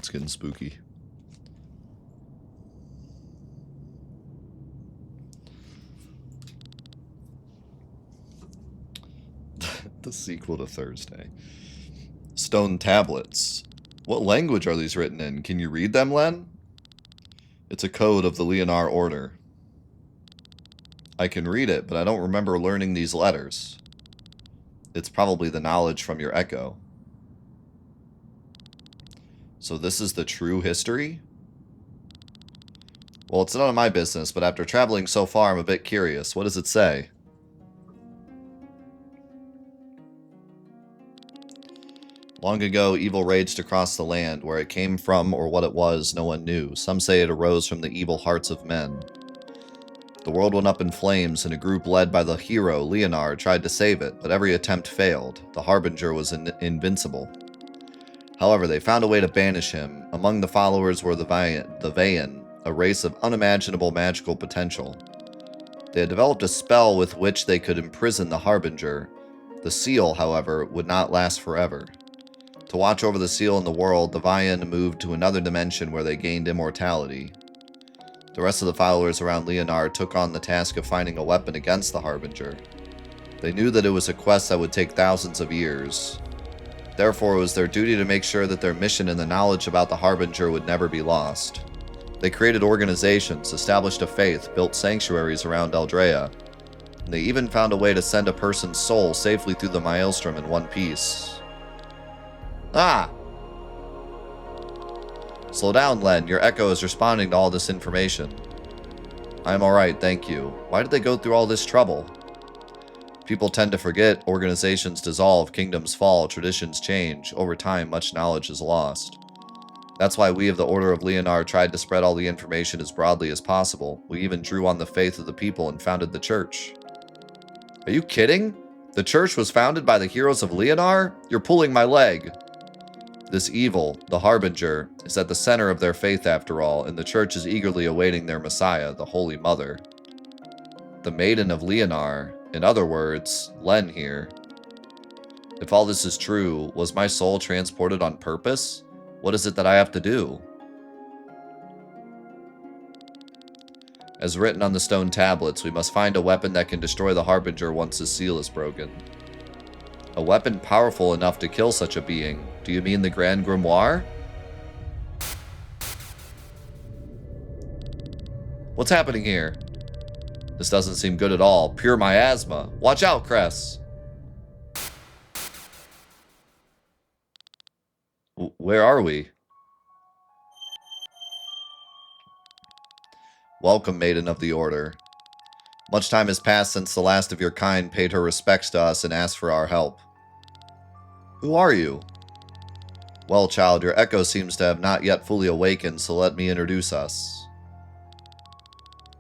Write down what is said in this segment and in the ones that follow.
It's getting spooky. The sequel to Thursday. Stone tablets. What language are these written in? Can you read them, Len? It's a code of the Leonar Order. I can read it, but I don't remember learning these letters. It's probably the knowledge from your echo. So this is the true history? Well, it's none of my business, but after traveling so far, I'm a bit curious. What does it say? Long ago, evil raged across the land. Where it came from or what it was, no one knew. Some say it arose from the evil hearts of men. The world went up in flames, and a group led by the hero, Leonar, tried to save it, but every attempt failed. The Harbinger was invincible. However, they found a way to banish him. Among the followers were the Vayan, a race of unimaginable magical potential. They had developed a spell with which they could imprison the Harbinger. The seal, however, would not last forever. To watch over the seal in the world, the Vayan moved to another dimension where they gained immortality. The rest of the followers around Leonar took on the task of finding a weapon against the Harbinger. They knew that it was a quest that would take thousands of years. Therefore, it was their duty to make sure that their mission and the knowledge about the Harbinger would never be lost. They created organizations, established a faith, built sanctuaries around Eldrea. And they even found a way to send a person's soul safely through the Maelstrom in one piece. Ah! Slow down, Len. Your echo is responding to all this information. I'm alright, thank you. Why did they go through all this trouble? People tend to forget, organizations dissolve, kingdoms fall, traditions change. Over time, much knowledge is lost. That's why we of the Order of Leonar tried to spread all the information as broadly as possible. We even drew on the faith of the people and founded the church. Are you kidding? The church was founded by the heroes of Leonar? You're pulling my leg. This evil, the Harbinger, is at the center of their faith after all, and the church is eagerly awaiting their Messiah, the Holy Mother. The Maiden of Leonar, in other words, Len here. If all this is true, was my soul transported on purpose? What is it that I have to do? As written on the stone tablets, we must find a weapon that can destroy the Harbinger once his seal is broken. A weapon powerful enough to kill such a being. Do you mean the Grand Grimoire? What's happening here? This doesn't seem good at all. Pure miasma. Watch out, Cress. Where are we? Welcome, Maiden of the Order. Much time has passed since the last of your kind paid her respects to us and asked for our help. Who are you? Well, child, your echo seems to have not yet fully awakened, so let me introduce us.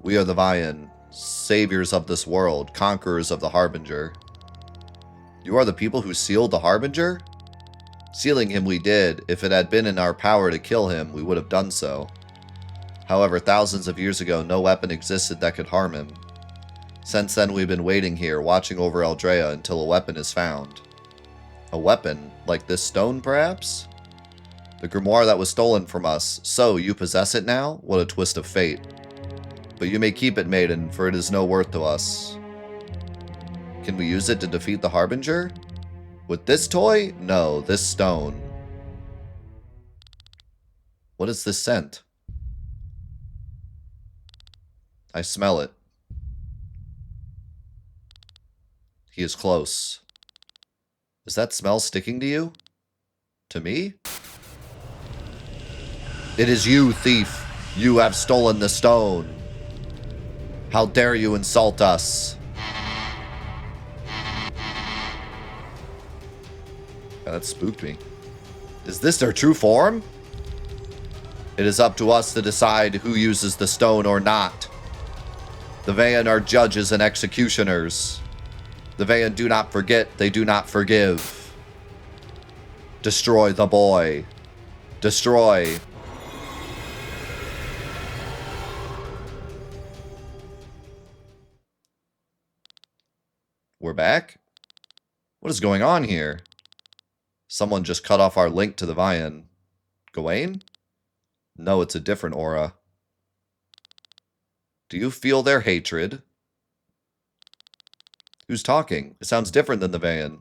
We are the Vayan, saviors of this world, conquerors of the Harbinger. You are the people who sealed the Harbinger? Sealing him we did. If it had been in our power to kill him, we would have done so. However, thousands of years ago, no weapon existed that could harm him. Since then, we've been waiting here, watching over Eldrea until a weapon is found. A weapon? Like this stone, perhaps? The grimoire that was stolen from us. So, you possess it now? What a twist of fate. But you may keep it, Maiden, for it is no worth to us. Can we use it to defeat the Harbinger? With this toy? No, this stone. What is this scent? I smell it. He is close. Is that smell sticking to you? To me? It is you, thief. You have stolen the stone. How dare you insult us? Yeah, that spooked me. Is this their true form? It is up to us to decide who uses the stone or not. The Vayan are judges and executioners. The Vayan do not forget, they do not forgive. Destroy the boy. Destroy. We're back? What is going on here? Someone just cut off our link to the Vayan. Gawain? No, it's a different aura. Do you feel their hatred? Who's talking? It sounds different than the van.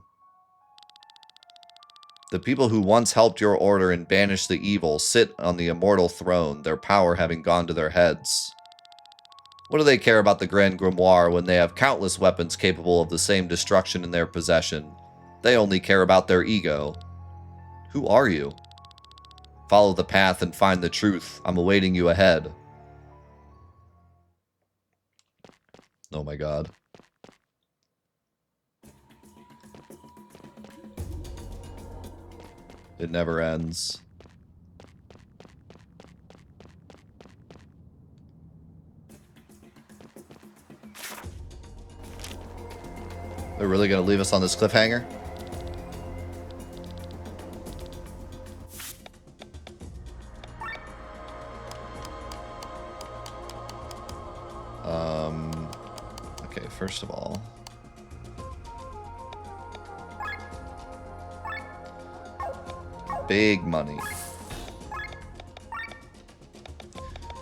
The people who once helped your order and banished the evil sit on the immortal throne, their power having gone to their heads. What do they care about the Grand Grimoire when they have countless weapons capable of the same destruction in their possession? They only care about their ego. Who are you? Follow the path and find the truth. I'm awaiting you ahead. Oh my god. It never ends. They're really gonna leave us on this cliffhanger? Okay, first of all. Big money.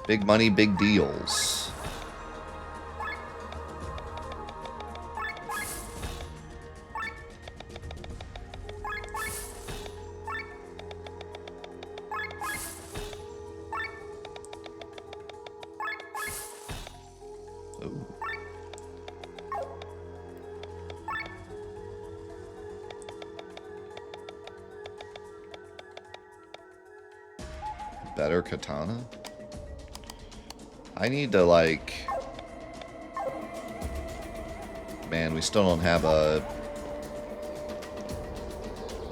Big money, big deals. Ooh. Better katana? I need to, like... Man, we still don't have an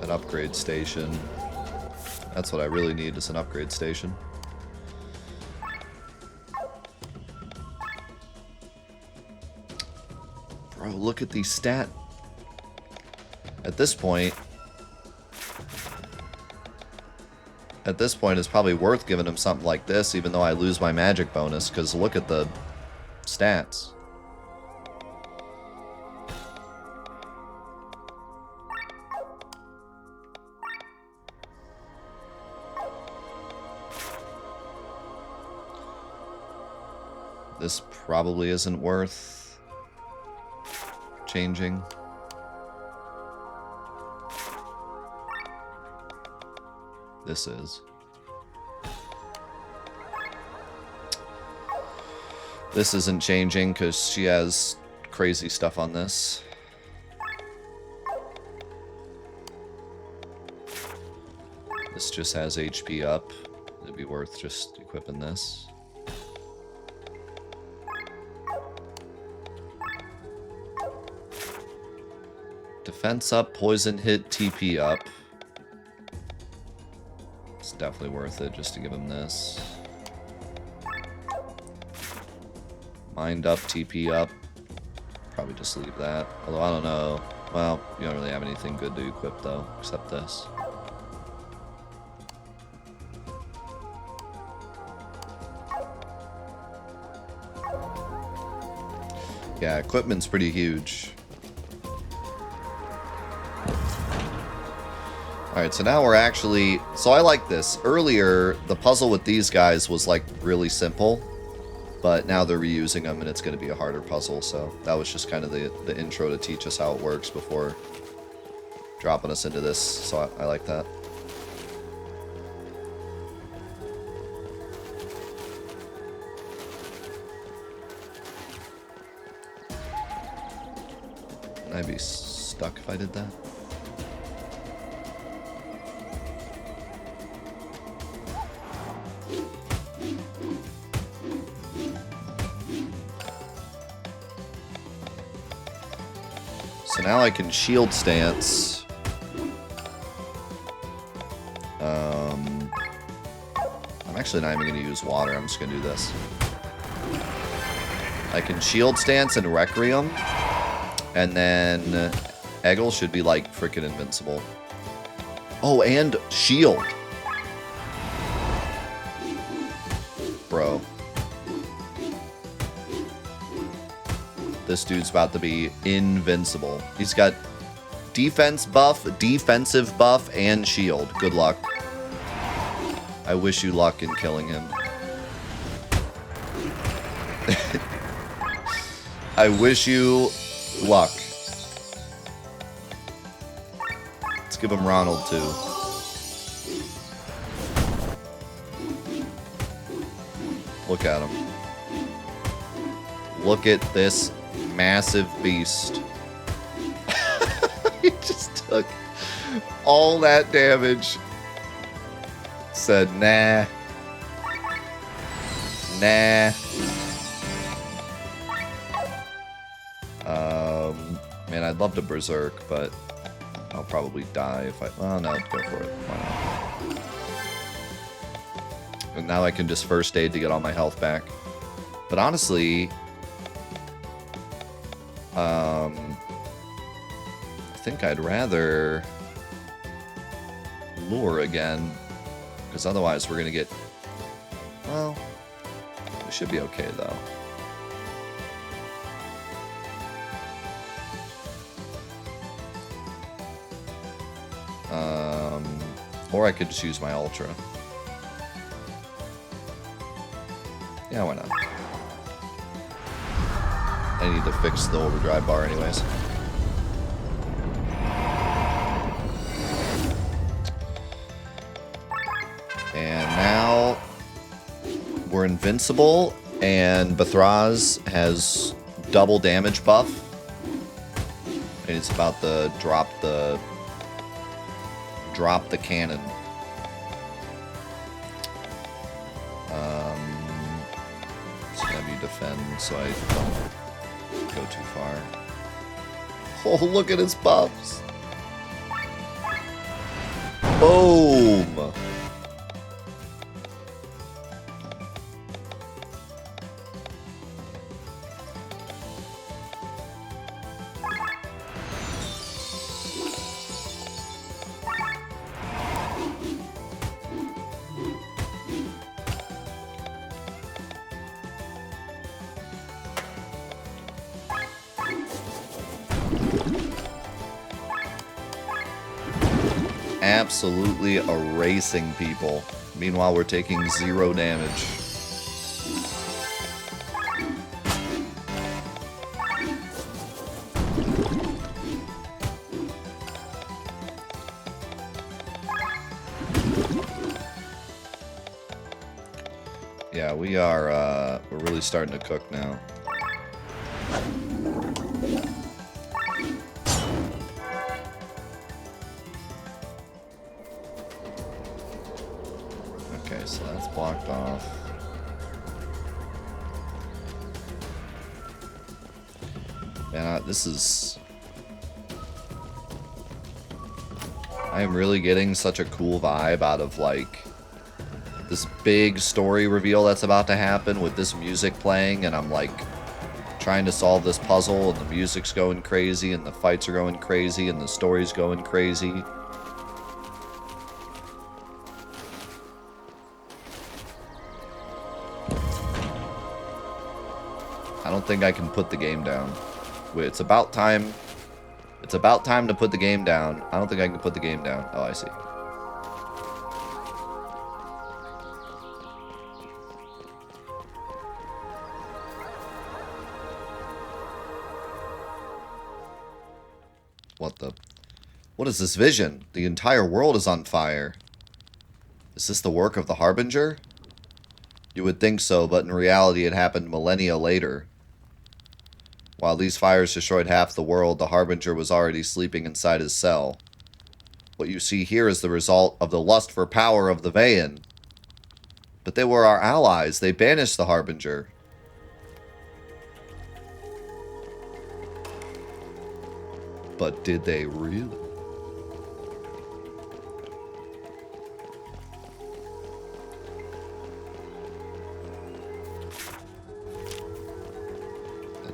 upgrade station. That's what I really need, is an upgrade station. Bro, look at these stat... At this point, it's probably worth giving him something like this, even though I lose my magic bonus, because look at the stats. This probably isn't worth changing. This is. This isn't changing because she has crazy stuff on this. This just has HP up. It'd be worth just equipping this. Defense up, poison hit, TP up. It's definitely worth it just to give him this. Mind up, TP up. Probably just leave that. Although I don't know. Well, you don't really have anything good to equip though, except this. Yeah, equipment's pretty huge. Alright, so now we're actually... So I like this. Earlier, the puzzle with these guys was, like, really simple. But now they're reusing them, and it's going to be a harder puzzle. So that was just kind of the intro to teach us how it works before dropping us into this. So I like that. I'd be stuck if I did that. So now I can shield stance. I'm actually not even going to use water. I'm just going to do this. I can shield stance and Requiem. And then Eggle should be like freaking invincible. Oh, and shield. Bro. This dude's about to be invincible. He's got defense buff, defensive buff, and shield. Good luck. I wish you luck in killing him. I wish you luck. Let's give him Ronald, too. Look at him. Look at this massive beast. He just took all that damage. Said, nah. Nah. Man, I'd love to berserk, but I'll probably die if I... Well, no, go for it. Why not? And now I can just first aid to get all my health back. But honestly... I think I'd rather... lure again. Because otherwise we're going to get... Well... We should be okay, though. Or I could just use my Ultra. Yeah, why not? I need to fix the overdrive bar anyways. And now we're invincible, and Bathraz has double damage buff. And it's about to drop the cannon. Just have you defend so I don't go too far. Oh, look at his buffs. Boom. Absolutely erasing people. Meanwhile, we're taking 0 damage. Yeah, we are, we're really starting to cook now. Okay, so that's blocked off. Man, this is... I am really getting such a cool vibe out of, like, this big story reveal that's about to happen with this music playing, and I'm, like, trying to solve this puzzle, and the music's going crazy, and the fights are going crazy, and the story's going crazy. I don't think I can put the game down. Wait, it's about time. It's about time to put the game down. I don't think I can put the game down. Oh, I see. What the... What is this vision? The entire world is on fire. Is this the work of the Harbinger? You would think so, but in reality it happened millennia later. While these fires destroyed half the world, the Harbinger was already sleeping inside his cell. What you see here is the result of the lust for power of the Vayan. But they were our allies. They banished the Harbinger. But did they really?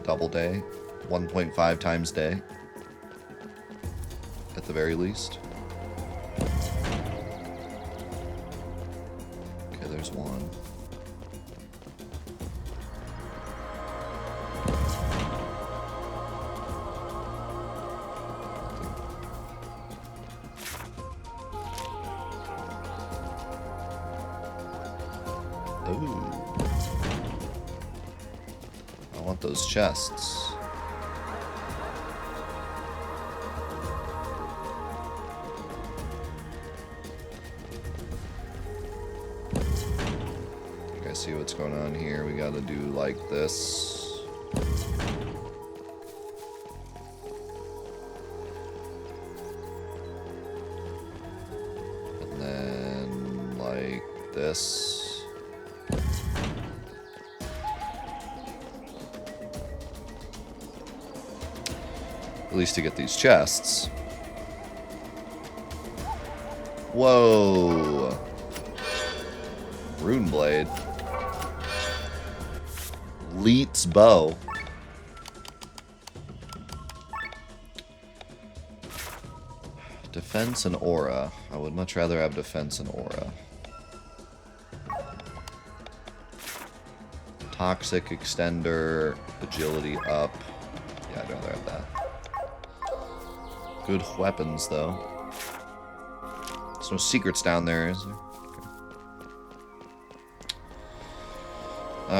Double day, 1.5 times day, at the very least. Okay, there's one. Ooh. I want those chests. Okay, see what's going on here. We gotta do like this. And then like this. At least to get these chests. Whoa. Rune blade. Leet's bow. Defense and aura. I would much rather have defense and aura. Toxic extender. Agility up. Yeah, I'd rather have that. Good weapons, though. There's no secrets down there, is there?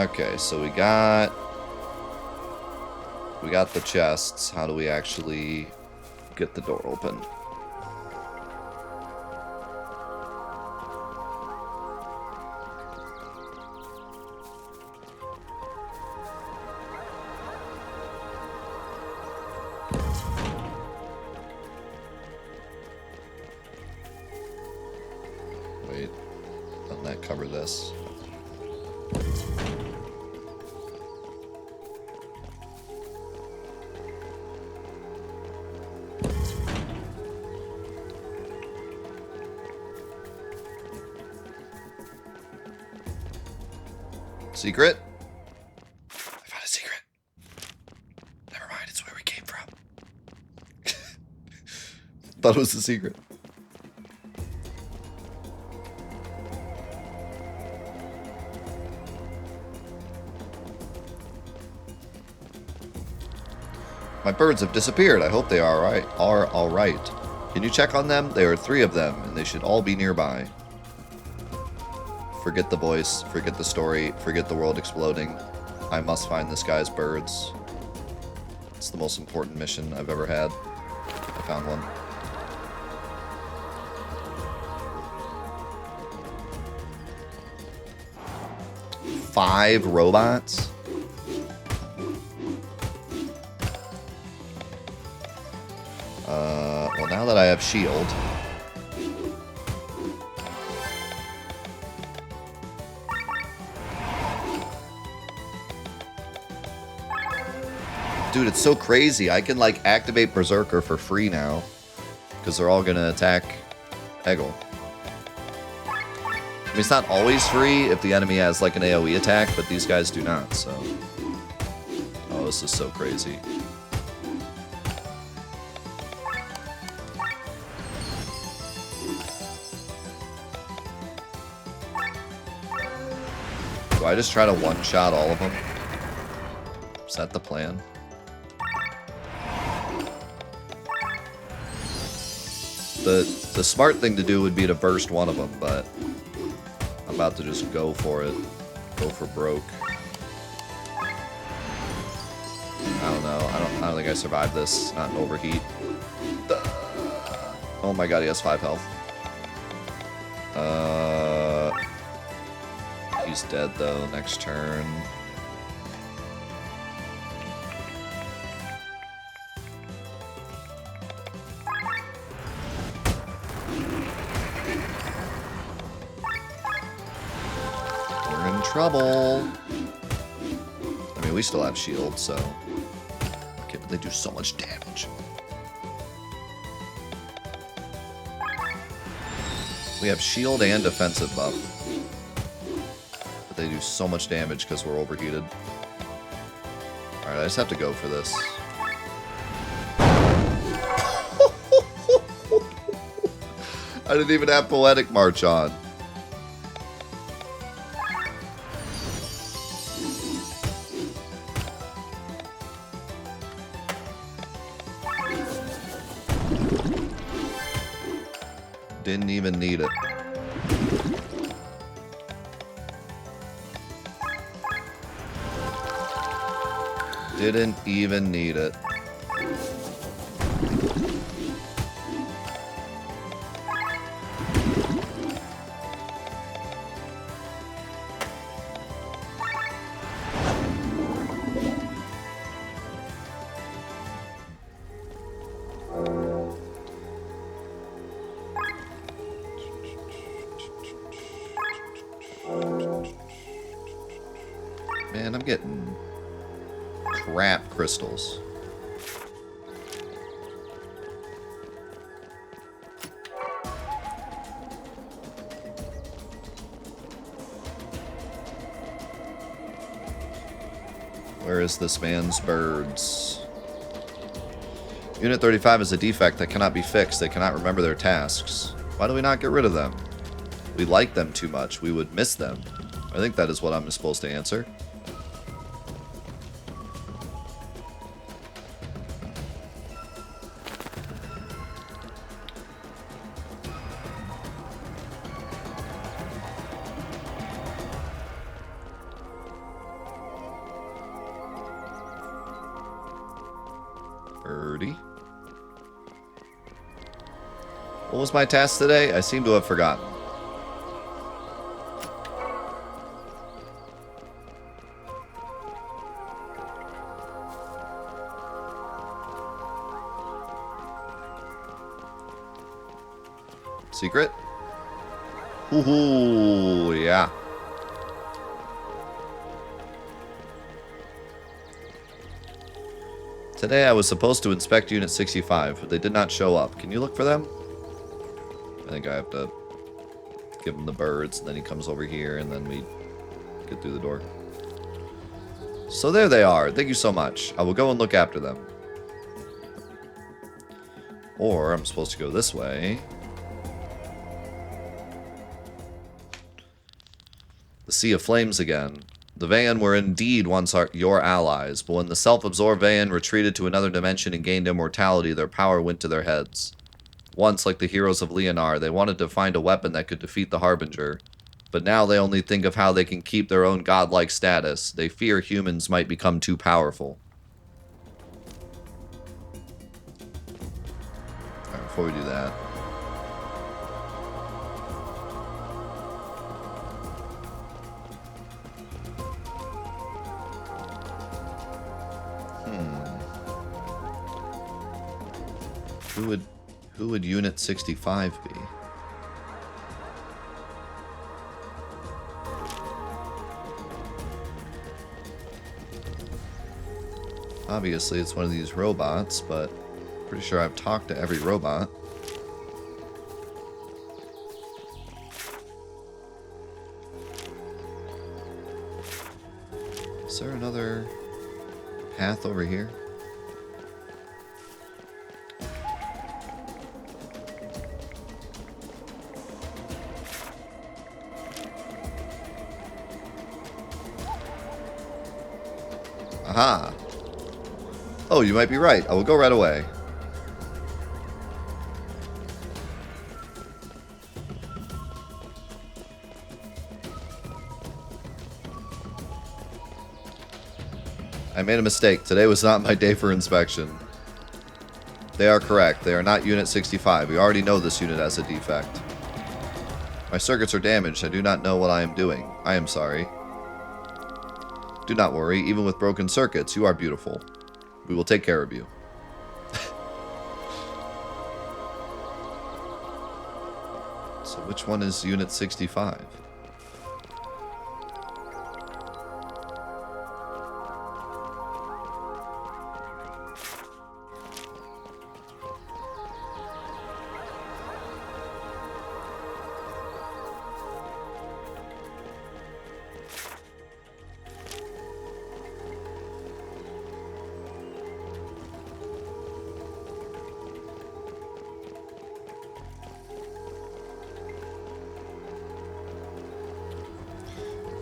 Okay, so we got the chests. How do we actually get the door open? Wait, doesn't that cover this? Secret? I found a secret. Never mind, it's where we came from. Thought it was the secret. My birds have disappeared. I hope they are all right. Can you check on them? There are 3 of them, and they should all be nearby. Forget the voice, forget the story, forget the world exploding. I must find this guy's birds. It's the most important mission I've ever had. I found one. Five robots? Well, now that I have shield... Dude, it's so crazy. I can, like, activate Berserker for free now. Because they're all gonna attack Eggle. I mean, it's not always free if the enemy has, like, an AoE attack, but these guys do not, so... Oh, this is so crazy. Do I just try to one-shot all of them? Is that the plan? The smart thing to do would be to burst one of them, but I'm about to just go for it. Go for broke. I don't know. I don't think I survived this. Not an overheat. Oh my god, he has 5 health. He's dead though. Next turn. Trouble. I mean, we still have shield, so... Okay, but they do so much damage. We have shield and defensive buff. But they do so much damage because we're overheated. Alright, I just have to go for this. I didn't even have Poetic March on. Didn't even need it. Didn't even need it. Man, I'm getting crap crystals. Where is this man's birds? Unit 35 is a defect that cannot be fixed. They cannot remember their tasks. Why do we not get rid of them? We like them too much. We would miss them. I think that is what I'm supposed to answer. Birdie. What was my task today? I seem to have forgotten. Secret? Ooh, yeah. Today I was supposed to inspect Unit 65, but they did not show up. Can you look for them? I think I have to give him the birds, and then he comes over here, and then we get through the door. So there they are. Thank you so much. I will go and look after them. Or I'm supposed to go this way. The Sea of Flames again. The Vayan were indeed once your allies, but when the self-absorbed Vayan retreated to another dimension and gained immortality, their power went to their heads. Once, like the heroes of Leonar, they wanted to find a weapon that could defeat the Harbinger, but now they only think of how they can keep their own godlike status. They fear humans might become too powerful. Alright, before we do that... Who would Unit 65 be? Obviously, it's one of these robots, but pretty sure I've talked to every robot. Is there another path over here? Aha! Oh, you might be right. I will go right away. I made a mistake. Today was not my day for inspection. They are correct. They are not Unit 65. We already know this unit has a defect. My circuits are damaged. I do not know what I am doing. I am sorry. Do not worry, even with broken circuits, you are beautiful. We will take care of you. So which one is Unit 65?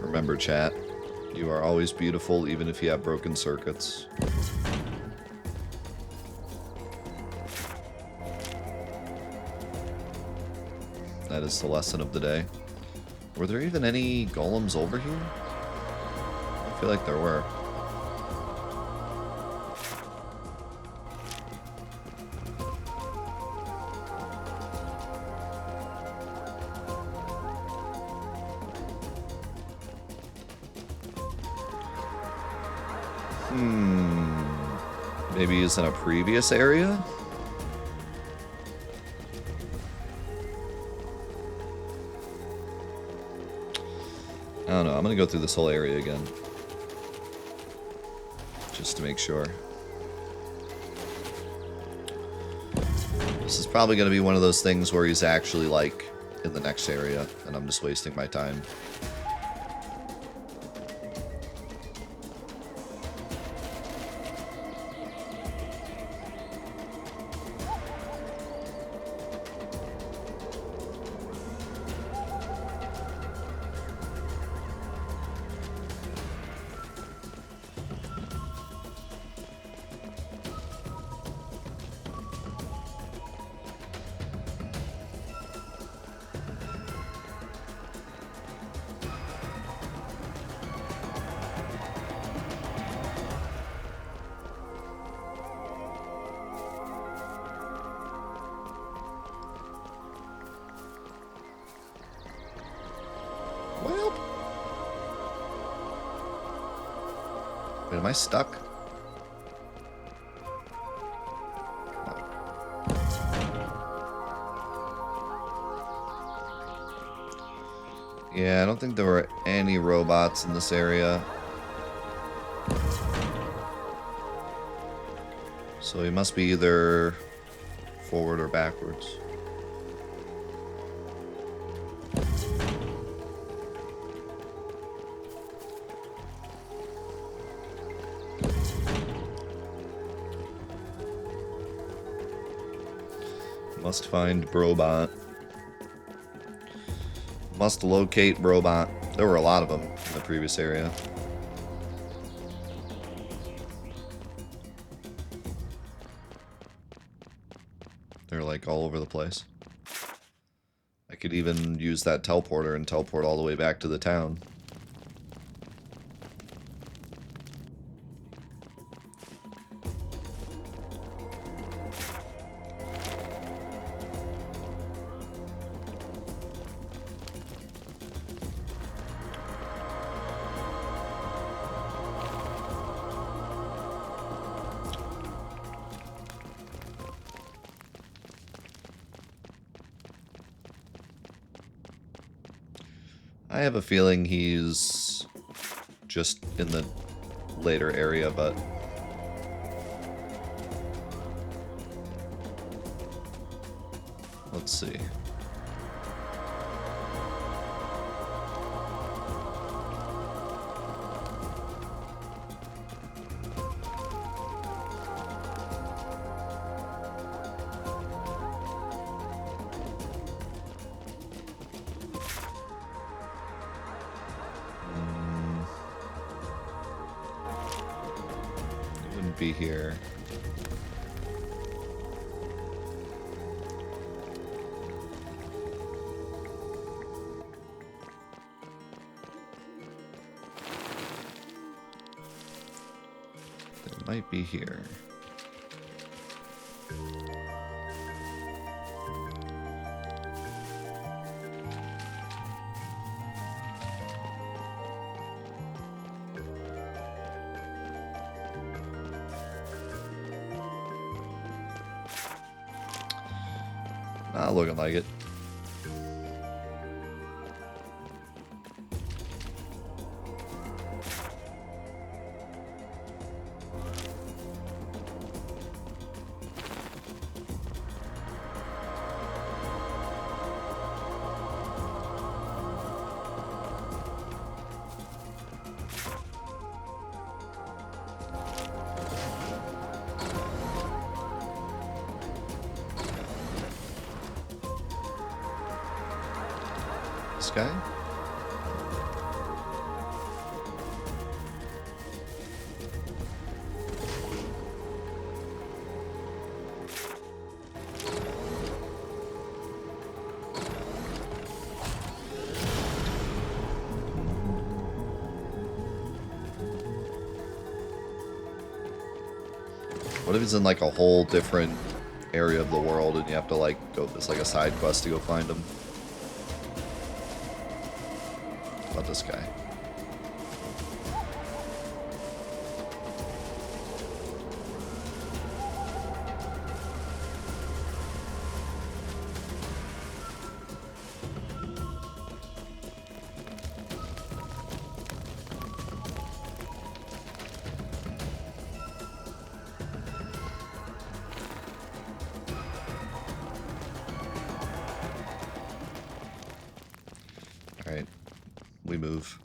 Remember, chat, you are always beautiful, even if you have broken circuits. That is the lesson of the day. Were there even any golems over here? I feel like there were. Maybe he's in a previous area? I don't know. I'm gonna go through this whole area again. Just to make sure. This is probably gonna be one of those things where he's actually, like, in the next area, and I'm just wasting my time. Wait, am I stuck? Yeah, I don't think there were any robots in this area. So he must be either forward or backwards. Must find Brobot. Must locate Brobot. There were a lot of them in the previous area. They're like all over the place. I could even use that teleporter and teleport all the way back to the town. I have a feeling he's just in the later area, but let's see. Be here. It might be here. Not looking like it. This guy? What if he's in like a whole different area of the world and you have to like go, it's like a side quest to go find him? About this guy. we move.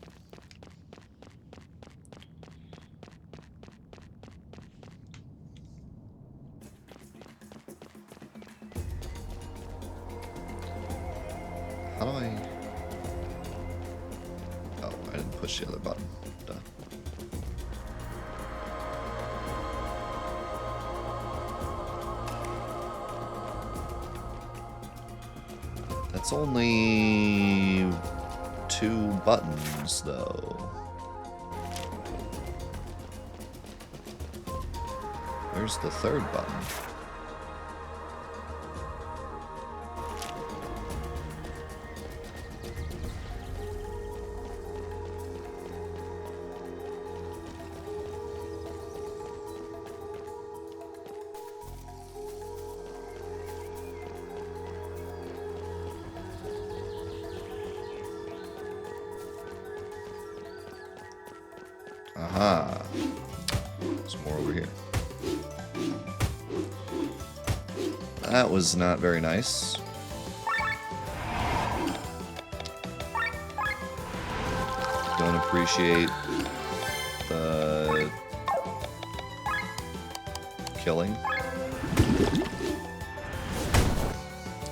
How do I... Oh, I didn't push the other button. Duh. That's only 2 buttons, though. Where's the 3rd button? Aha. There's more over here. That was not very nice. Don't appreciate the killing.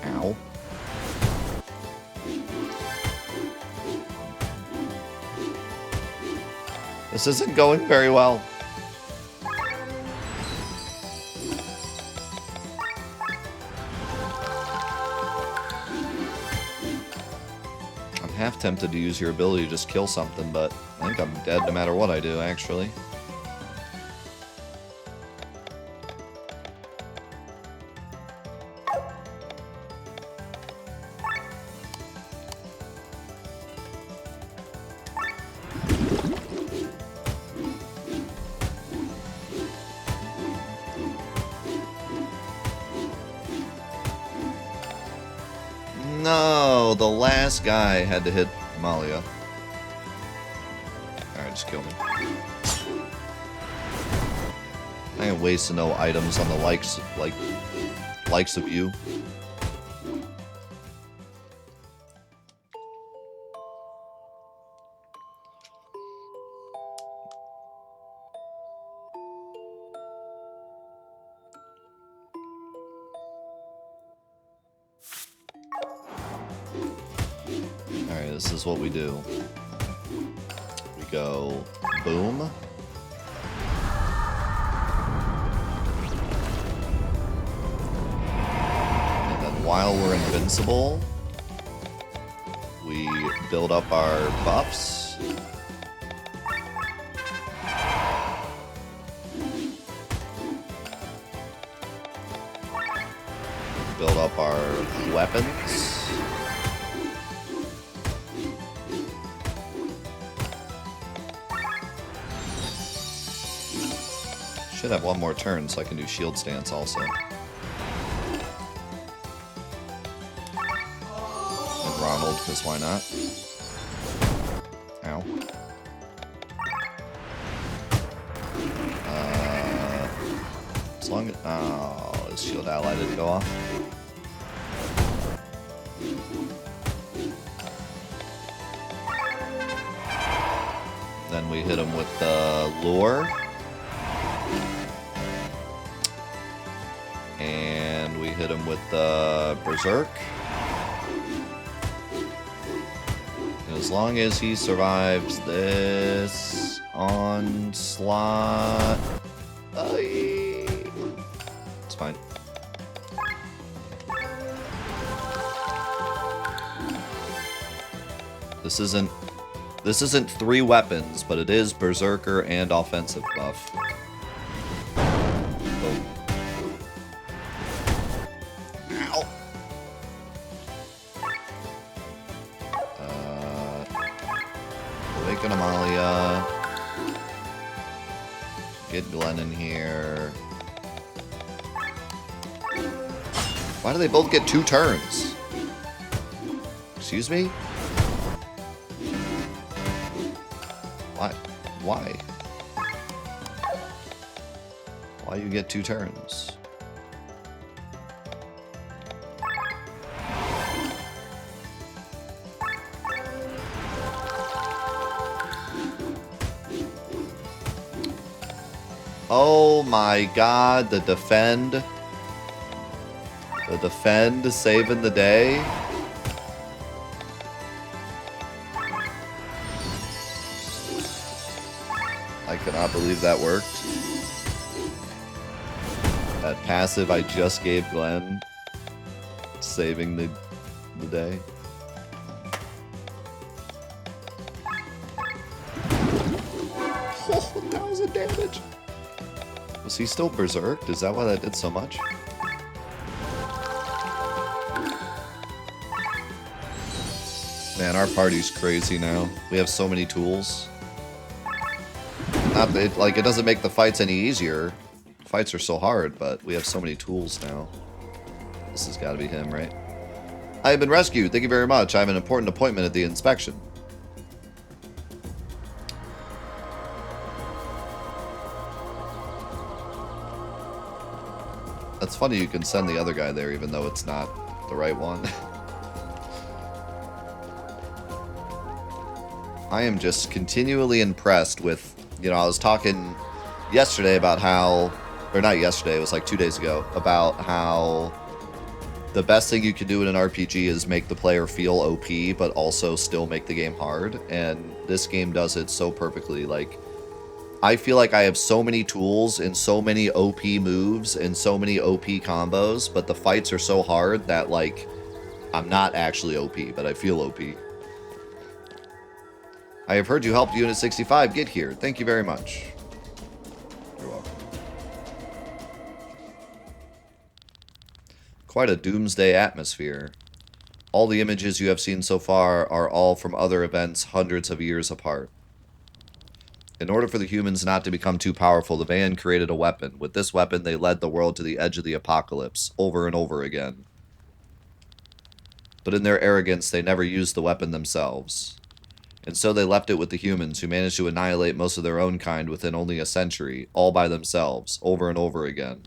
Ow. This isn't going very well. I'm half tempted to use your ability to just kill something, but I think I'm dead no matter what I do, actually. No, the last guy had to hit Amalia. Alright, just kill me. I ain't wasting no items on the likes of you. Alright, this is what we do. We go boom. And then while we're invincible, we build up our buffs. Build up our weapons. Should have one more turn so I can do shield stance also. And Ronald, because why not? Ow. As long as... Oh, his shield ally didn't go off. Then we hit him with the lure. And we hit him with the berserk. And as long as he survives this onslaught, it's fine. This isn't 3 weapons, but it is berserker and offensive buff. Boom. Ow. Awaken Amalia. Get Glenn in here. Why do they both get 2 turns? Excuse me? Why? Why? Why you get 2 turns? Oh my god, the defend. The defend saving the day. I cannot believe that worked. That passive I just gave Glenn, saving the day. Oh, 1,000 damage. Was he still berserked? Is that why that did so much? Man, our party's crazy now. We have so many tools. Not that it, like, it doesn't make the fights any easier. Fights are so hard, but we have so many tools now. This has got to be him, right? I have been rescued. Thank you very much. I have an important appointment at the inspection. That's funny you can send the other guy there even though it's not the right one. I am just continually impressed with, you know, I was talking yesterday about how, or not yesterday, it was like 2 days ago, about how the best thing you can do in an RPG is make the player feel OP, but also still make the game hard. And this game does it so perfectly. Like, I feel like I have so many tools and so many OP moves and so many OP combos, but the fights are so hard that, like, I'm not actually OP, but I feel OP. I have heard you helped Unit 65 get here. Thank you very much. You're welcome. Quite a doomsday atmosphere. All the images you have seen so far are all from other events hundreds of years apart. In order for the humans not to become too powerful, the Van created a weapon. With this weapon, they led the world to the edge of the apocalypse, over and over again. But in their arrogance, they never used the weapon themselves. And so they left it with the humans, who managed to annihilate most of their own kind within only a century, all by themselves, over and over again.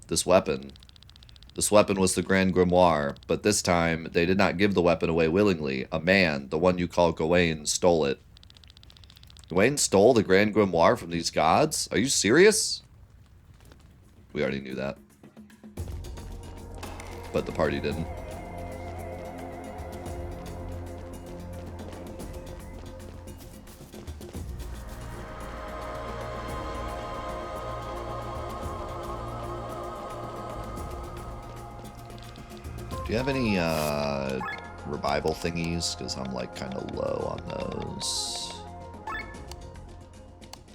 This weapon was the Grand Grimoire, but this time, they did not give the weapon away willingly. A man, the one you call Gawain, stole it. Gawain stole the Grand Grimoire from these gods? Are you serious? We already knew that. But the party didn't. Do you have any revival thingies? Because I'm like kind of low on those.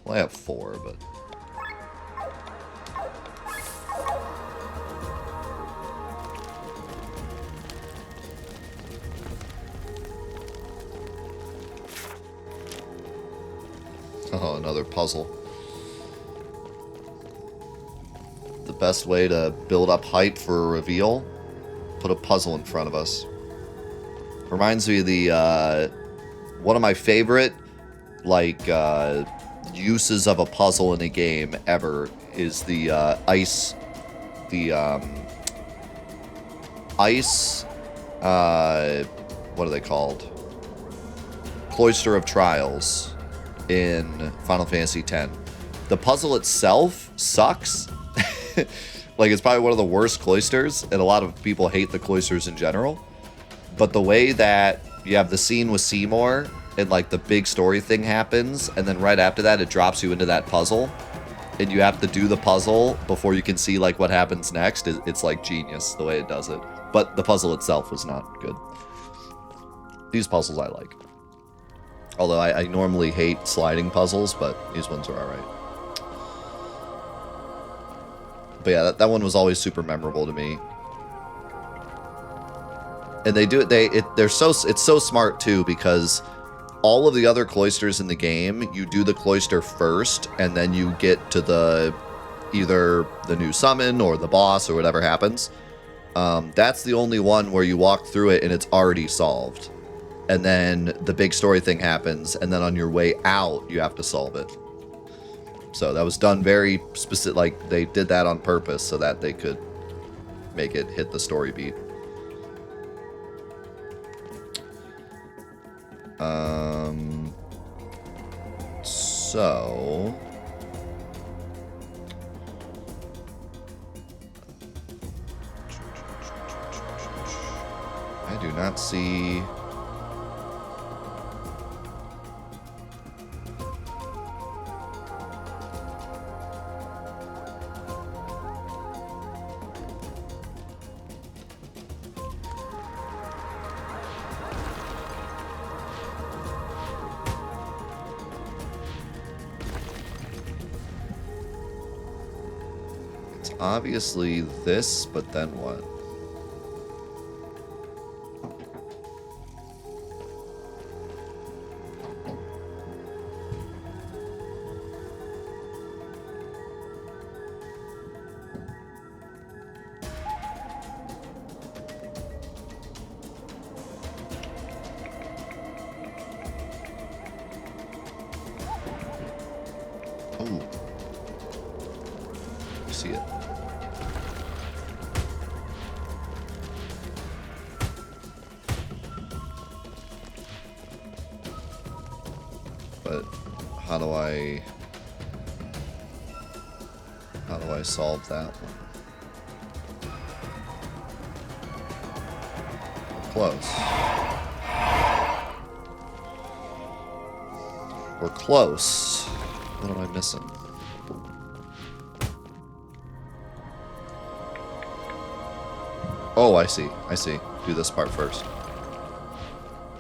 Well, I have 4, but... Oh, another puzzle. The best way to build up hype for a reveal? Put a puzzle in front of us. Reminds me of the, one of my favorite, like, uses of a puzzle in a game ever is the, ice, what are they called? Cloister of Trials in Final Fantasy X. The puzzle itself sucks. Like, it's probably one of the worst cloisters, and a lot of people hate the cloisters in general. But the way that you have the scene with Seymour, and, like, the big story thing happens, and then right after that, it drops you into that puzzle, and you have to do the puzzle before you can see, like, what happens next. It's, like, genius, the way it does it. But the puzzle itself was not good. These puzzles I like. Although I normally hate sliding puzzles, but these ones are alright. But yeah, that one was always super memorable to me. And they do it, it's so smart too, because all of the other cloisters in the game, you do the cloister first, and then you get to the, either the new summon or the boss or whatever happens. That's the only one where you walk through it and it's already solved. And then the big story thing happens, and then on your way out, you have to solve it. So that was done very specific, like, they did that on purpose so that they could make it hit the story beat. So... I do not see... It's obviously this, but then what? Oh. I see it. But how do I solve that one? Close. We're close. What am I missing? Oh, I see. I see. Do this part first.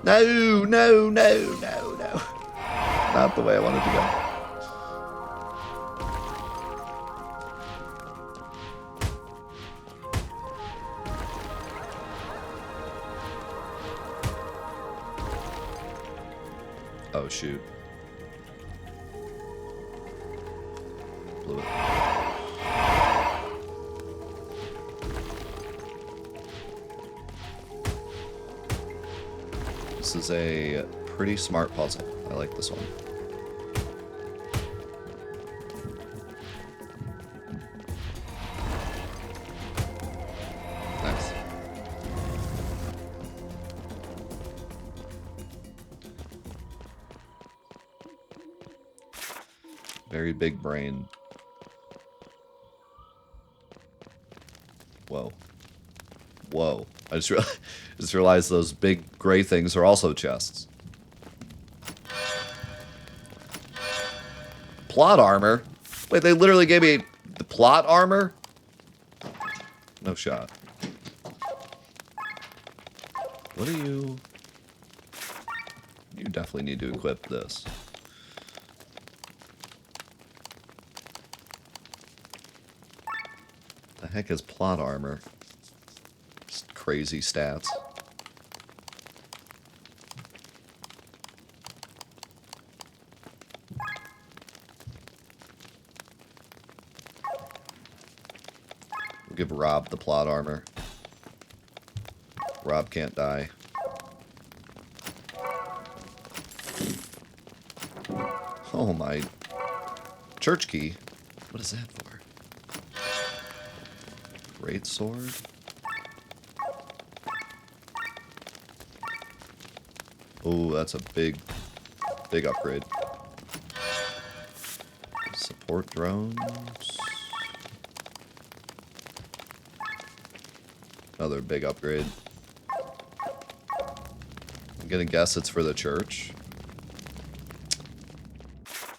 No, no, no, no, no. Not the way I wanted to go. Oh, shoot. Blew it. This is a pretty smart puzzle. I like this one. Nice. Very big brain. Whoa. Whoa. I just realized those big gray things are also chests. Plot armor? Wait, they literally gave me the plot armor? No shot. What do you... You definitely need to equip this. The heck is plot armor? Just crazy stats. We'll give Rob the plot armor. Rob can't die. Oh my... Church key? What is that for? Great sword? Oh, that's a big upgrade. Support drones. Another big upgrade. I'm gonna guess it's for the church.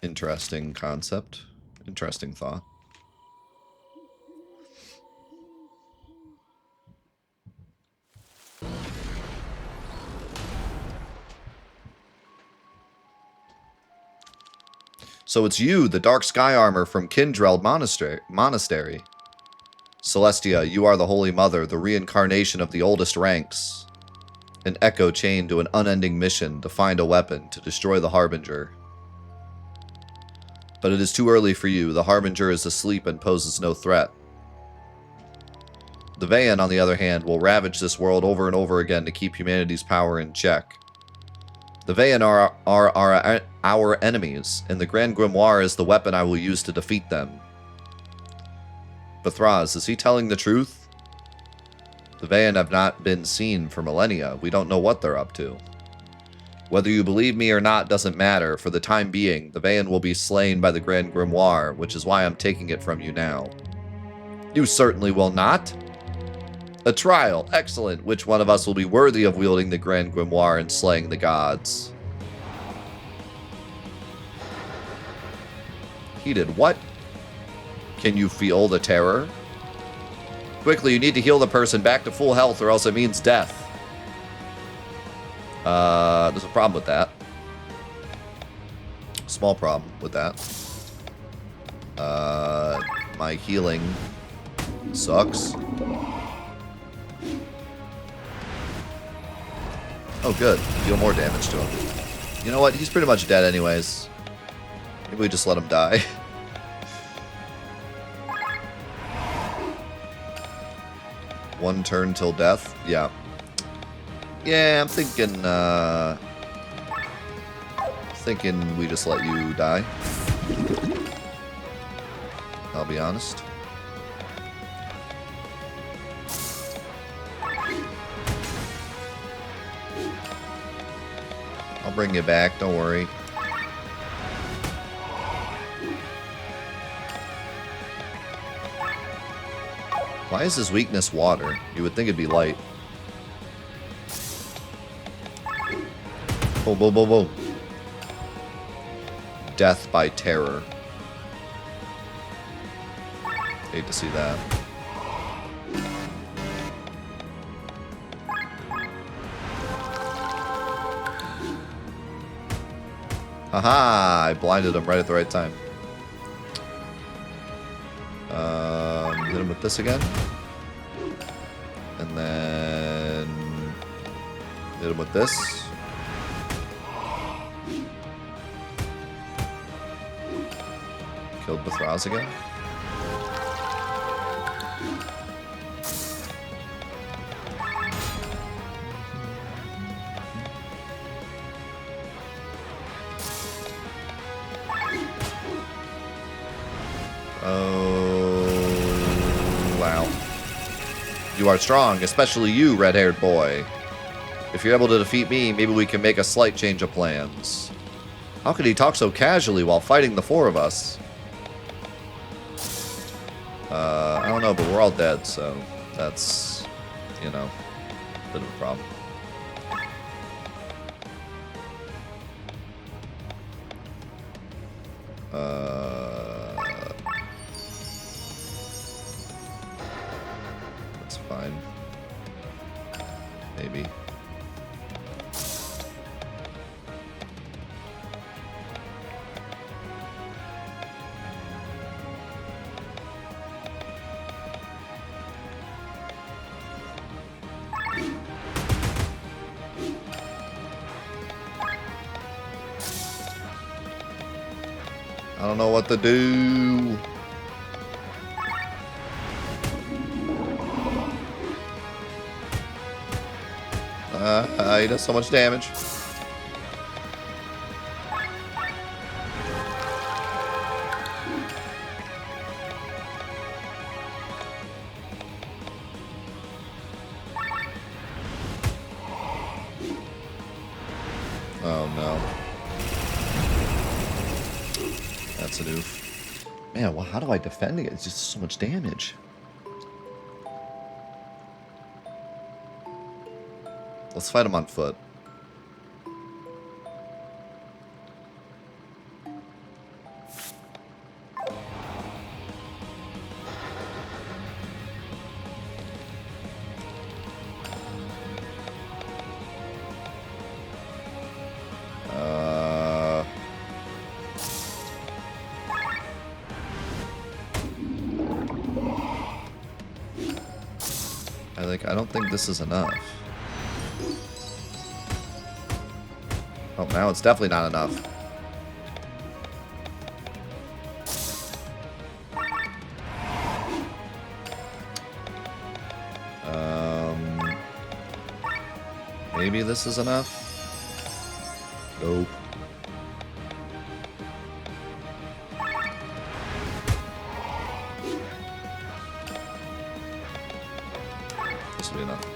Interesting concept. Interesting thought. So it's you, the Dark Sky Armor from Kindreld Monastery. Celestia, you are the Holy Mother, the reincarnation of the oldest ranks. An echo chained to an unending mission to find a weapon to destroy the Harbinger. But it is too early for you. The Harbinger is asleep and poses no threat. The Vayan, on the other hand, will ravage this world over and over again to keep humanity's power in check. The Vayan are our enemies, and the Grand Grimoire is the weapon I will use to defeat them. But Thraz, is he telling the truth? The Vayan have not been seen for millennia. We don't know what they're up to. Whether you believe me or not doesn't matter. For the time being, the Vayan will be slain by the Grand Grimoire, which is why I'm taking it from you now. You certainly will not. A trial. Excellent. Which one of us will be worthy of wielding the Grand Grimoire and slaying the gods? Heated. What? Can you feel the terror? Quickly, you need to heal the person back to full health or else it means death. There's a problem with that. Small problem with that. My healing sucks. Oh, good. Deal more damage to him. You know what? He's pretty much dead anyways. Maybe we just let him die. One turn till death? Yeah. Yeah, I'm thinking we just let you die. I'll be honest. I'll bring you back, don't worry. Why is his weakness water? You would think it'd be light. Boom, boom, boom, boom. Death by terror. Hate to see that. Haha! I blinded him right at the right time. Hit him with this again. And then hit him with this. Killed Bithraz again. You are strong, especially you, red-haired boy. If you're able to defeat me, maybe we can make a slight change of plans. How could he talk so casually while fighting the four of us? I don't know, but we're all dead, so that's, you know, a bit of a problem. That's fine. Maybe. I don't know what to do. He does so much damage. Oh no. That's an oof. Man, well, how do I defend it? It's just so much damage. Let's fight him on foot. I don't think this is enough. Oh, now it's definitely not enough. Maybe this is enough? Nope. This will be enough.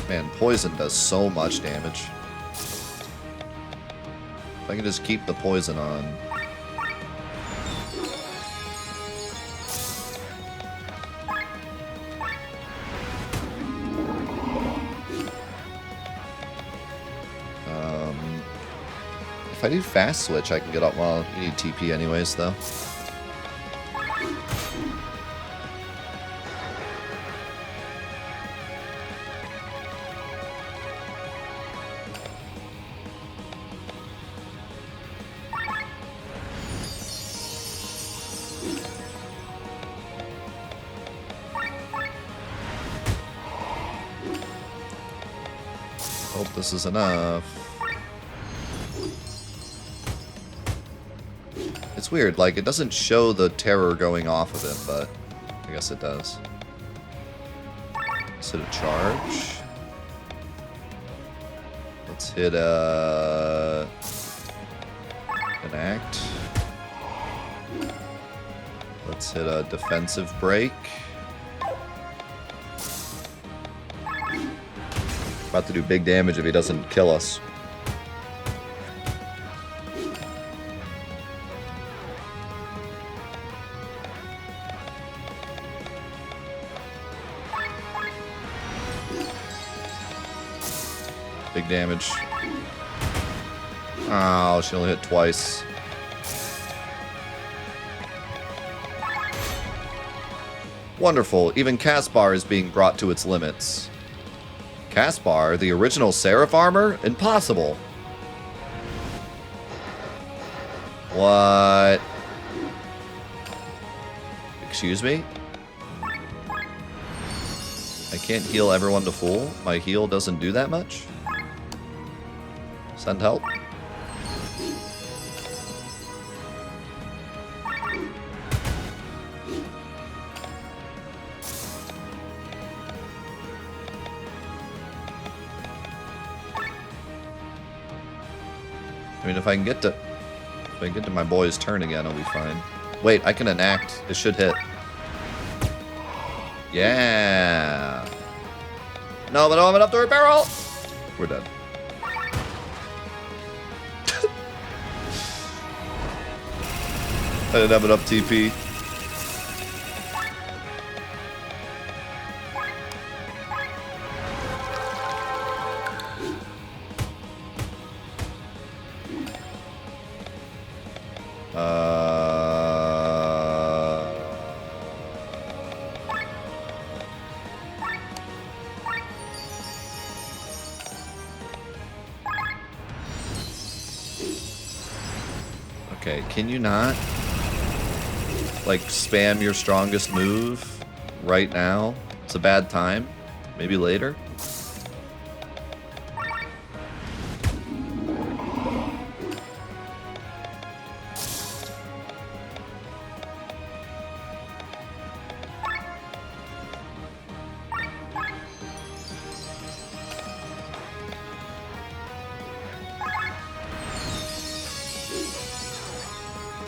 Man, poison does so much damage. If I can just keep the poison on. If I do fast switch, I can get up. Well, you need TP anyways, though. Hope this is enough. It's weird, like, it doesn't show the terror going off of it, but I guess it does. Let's hit a charge. Let's hit an act. Let's hit a defensive break. About to do big damage if he doesn't kill us. Big damage. Oh, she only hit twice. Wonderful. Even Caspar is being brought to its limits. Caspar, the original Seraph armor? Impossible. What? Excuse me? I can't heal everyone to full? My heal doesn't do that much? Send help? I mean, if I can get to my boy's turn again, I'll be fine. Wait, I can enact. It should hit. Yeah. No, but I don't have enough to repair all. We're dead. I didn't have enough TP. Okay, can you not, like, spam your strongest move right now? It's a bad time. Maybe later?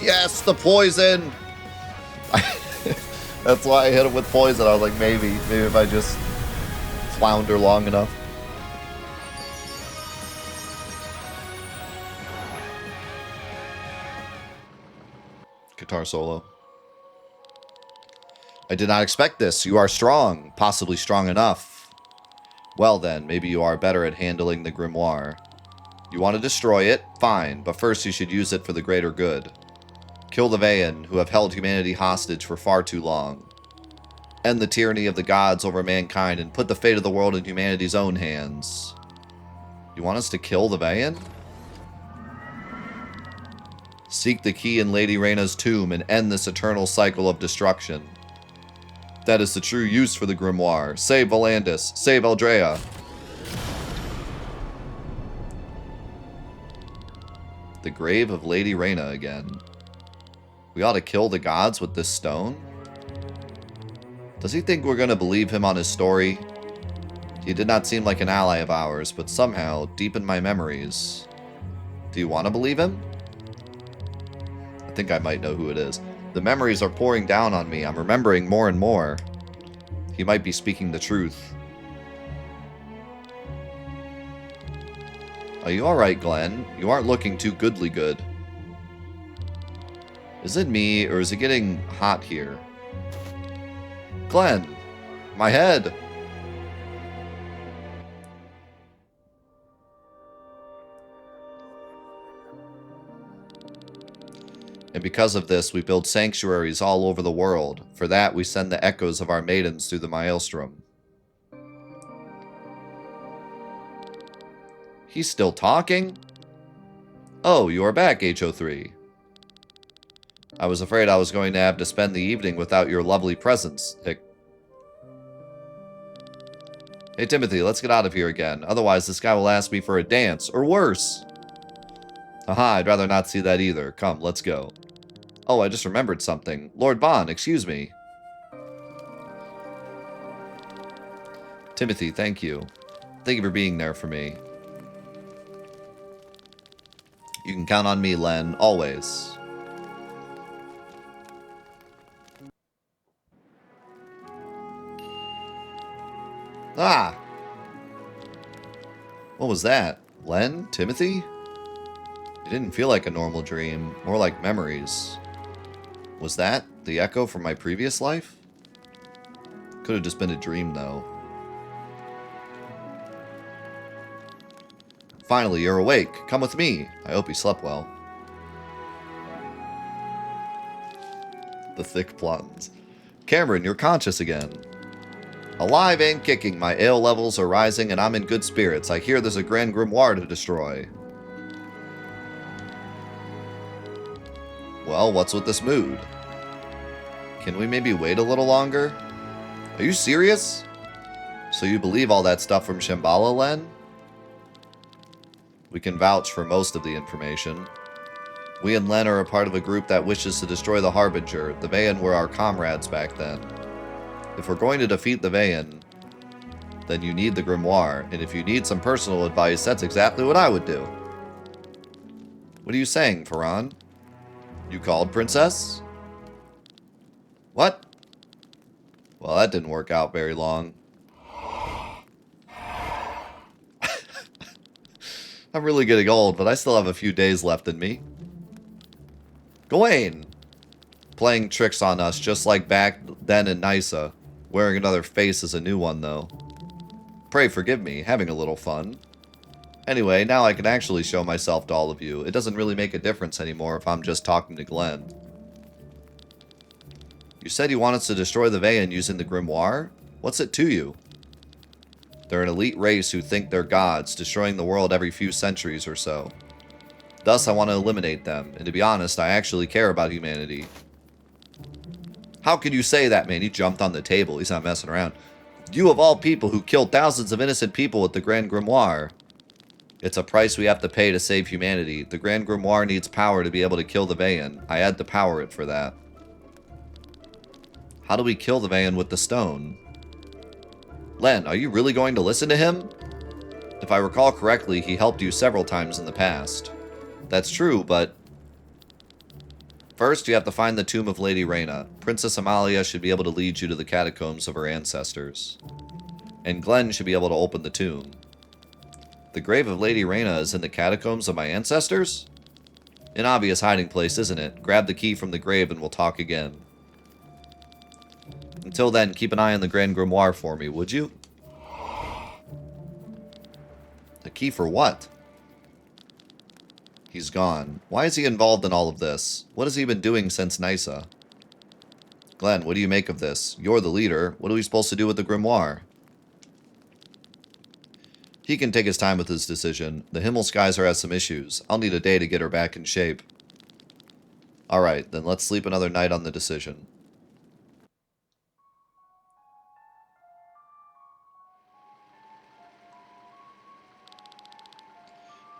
Yes, the poison! That's why I hit him with poison. I was like, maybe if I just flounder long enough. Guitar solo. I did not expect this. You are strong. Possibly strong enough. Well then, maybe you are better at handling the grimoire. You want to destroy it? Fine, but first you should use it for the greater good. Kill the Vayan, who have held humanity hostage for far too long. End the tyranny of the gods over mankind and put the fate of the world in humanity's own hands. You want us to kill the Vayan? Seek the key in Lady Reyna's tomb and end this eternal cycle of destruction. That is the true use for the grimoire. Save Volandis. Save Eldrea. The grave of Lady Reyna again. We ought to kill the gods with this stone? Does he think we're going to believe him on his story? He did not seem like an ally of ours, but somehow, deep in my memories... Do you want to believe him? I think I might know who it is. The memories are pouring down on me. I'm remembering more and more. He might be speaking the truth. Are you alright, Glenn? You aren't looking too goodly good. Is it me, or is it getting hot here? Glenn! My head! And because of this, we build sanctuaries all over the world. For that, we send the echoes of our maidens through the maelstrom. He's still talking? Oh, you are back, HO3. I was afraid I was going to have to spend the evening without your lovely presence, Hick. Hey, Timothy, let's get out of here again. Otherwise, this guy will ask me for a dance, or worse. Haha, I'd rather not see that either. Come, let's go. Oh, I just remembered something. Lord Bond, excuse me. Timothy, thank you. Thank you for being there for me. You can count on me, Len, always. Ah! What was that? Len? Timothy? It didn't feel like a normal dream, more like memories. Was that the echo from my previous life? Could have just been a dream, though. Finally, you're awake. Come with me. I hope you slept well. The thick plums. Cameron, you're conscious again. Alive and kicking. My ale levels are rising and I'm in good spirits. I hear there's a Grand Grimoire to destroy. Well, what's with this mood? Can we maybe wait a little longer? Are you serious? So you believe all that stuff from Shambhala, Len? We can vouch for most of the information. We and Len are a part of a group that wishes to destroy the Harbinger. The Vayan were our comrades back then. If we're going to defeat the Vayan, then you need the Grimoire. And if you need some personal advice, that's exactly what I would do. What are you saying, Farhan? You called, Princess? What? Well, that didn't work out very long. I'm really getting old, but I still have a few days left in me. Gawain! Playing tricks on us just like back then in Nysa. Wearing another face is a new one, though. Pray forgive me, having a little fun. Anyway, now I can actually show myself to all of you. It doesn't really make a difference anymore if I'm just talking to Glenn. You said you want us to destroy the Vayan using the Grimoire? What's it to you? They're an elite race who think they're gods, destroying the world every few centuries or so. Thus, I want to eliminate them, and to be honest, I actually care about humanity. How could you say that, man? He jumped on the table. He's not messing around. You of all people who killed thousands of innocent people with the Grand Grimoire. It's a price we have to pay to save humanity. The Grand Grimoire needs power to be able to kill the Vayan. I had to power it for that. How do we kill the Vayan with the stone? Len, are you really going to listen to him? If I recall correctly, he helped you several times in the past. That's true, but... First, you have to find the tomb of Lady Reyna. Princess Amalia should be able to lead you to the catacombs of her ancestors. And Glenn should be able to open the tomb. The grave of Lady Reyna is in the catacombs of my ancestors? An obvious hiding place, isn't it? Grab the key from the grave and we'll talk again. Until then, keep an eye on the Grand Grimoire for me, would you? The key for what? He's gone. Why is he involved in all of this? What has he been doing since Nysa? Glenn, what do you make of this? You're the leader. What are we supposed to do with the Grimoire? He can take his time with his decision. The Himmelskaiser has some issues. I'll need a day to get her back in shape. Alright, then let's sleep another night on the decision.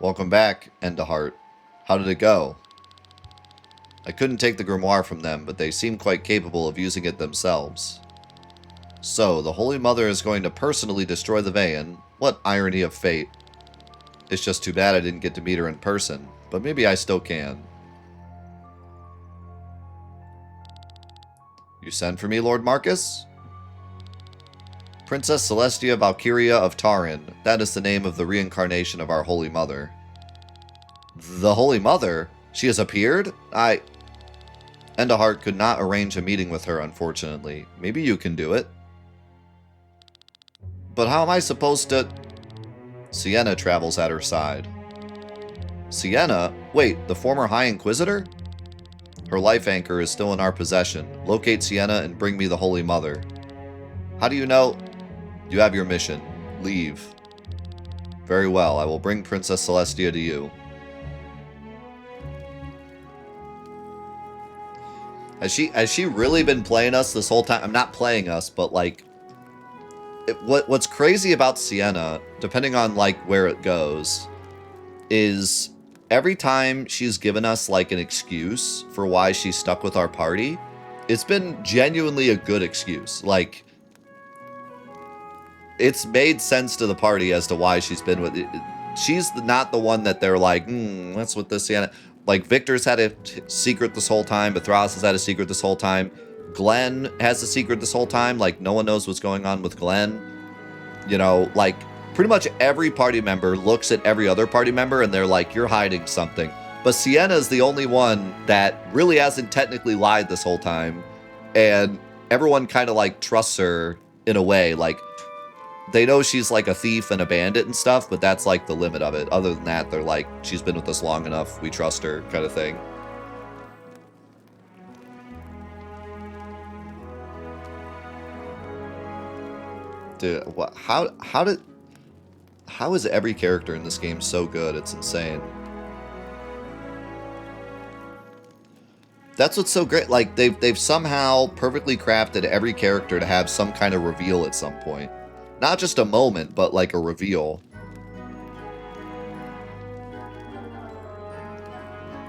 Welcome back, Endahart. How did it go? I couldn't take the grimoire from them, but they seem quite capable of using it themselves. So, the Holy Mother is going to personally destroy the Vayan. What irony of fate. It's just too bad I didn't get to meet her in person, but maybe I still can. You sent for me, Lord Marcus? Princess Celestia Valkyria of Tarin. That is the name of the reincarnation of our Holy Mother. The Holy Mother? She has appeared? Endahart could not arrange a meeting with her, unfortunately. Maybe you can do it. But how am I supposed to... Sienna travels at her side. Sienna? Wait, the former High Inquisitor? Her life anchor is still in our possession. Locate Sienna and bring me the Holy Mother. How do you know? You have your mission. Leave. Very well, I will bring Princess Celestia to you. Has she really been playing us this whole time? I'm not playing us, but like... What's crazy about Sienna, depending on like where it goes, is every time she's given us like an excuse for why she's stuck with our party, it's been genuinely a good excuse. Like, it's made sense to the party as to why she's been with it. She's not the one that they're like, what's with this Sienna? Like, Victor's had a secret this whole time. Bethras has had a secret this whole time. Glenn has a secret this whole time. Like, no one knows what's going on with Glenn. You know, like, pretty much every party member looks at every other party member and they're like, you're hiding something. But Sienna's the only one that really hasn't technically lied this whole time. And everyone kind of, like, trusts her in a way. Like, they know she's, like, a thief and a bandit and stuff, but that's, like, the limit of it. Other than that, they're like, she's been with us long enough. We trust her kind of thing. Dude, what? How is every character in this game so good? It's insane. That's what's so great. Like, they've somehow perfectly crafted every character to have some kind of reveal at some point. Not just a moment, but like a reveal.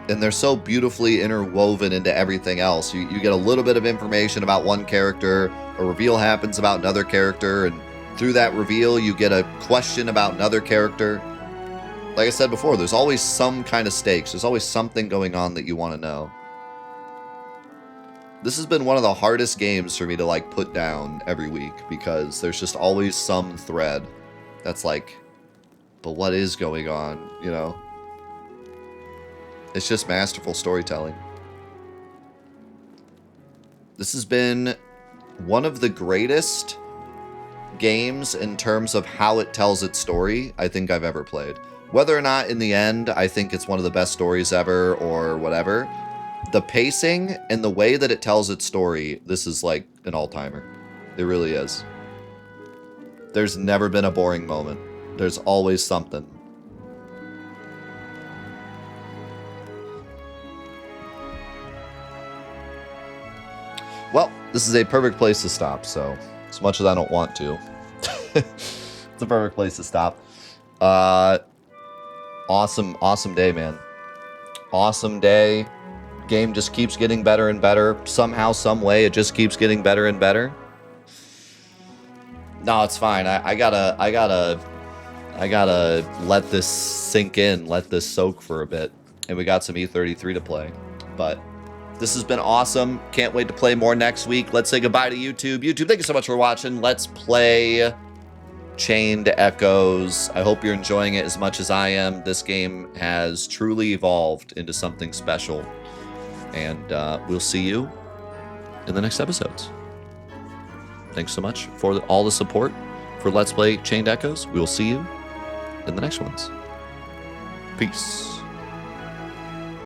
And they're so beautifully interwoven into everything else. You get a little bit of information about one character, a reveal happens about another character, and through that reveal you get a question about another character. Like I said before, there's always some kind of stakes. There's always something going on that you want to know. This has been one of the hardest games for me to like put down every week because there's just always some thread that's like, but what is going on, you know? It's just masterful storytelling. This has been one of the greatest games in terms of how it tells its story I think I've ever played. Whether or not in the end I think it's one of the best stories ever or whatever, the pacing and the way that it tells its story, this is like an all-timer. It really is. There's never been a boring moment. There's always something. Well, this is a perfect place to stop, so as much as I don't want to. It's a perfect place to stop. Awesome day, man. Awesome day. Game just keeps getting better and better. Somehow, some way, it just keeps getting better and better. No, it's fine. I gotta let this sink in, let this soak for a bit. And we got some E33 to play. But this has been awesome. Can't wait to play more next week. Let's say goodbye to YouTube. YouTube, thank you so much for watching. Let's play Chained Echoes. I hope you're enjoying it as much as I am. This game has truly evolved into something special. And we'll see you in the next episodes. Thanks so much for all the support for Let's Play Chained Echoes. We will see you in the next ones. Peace.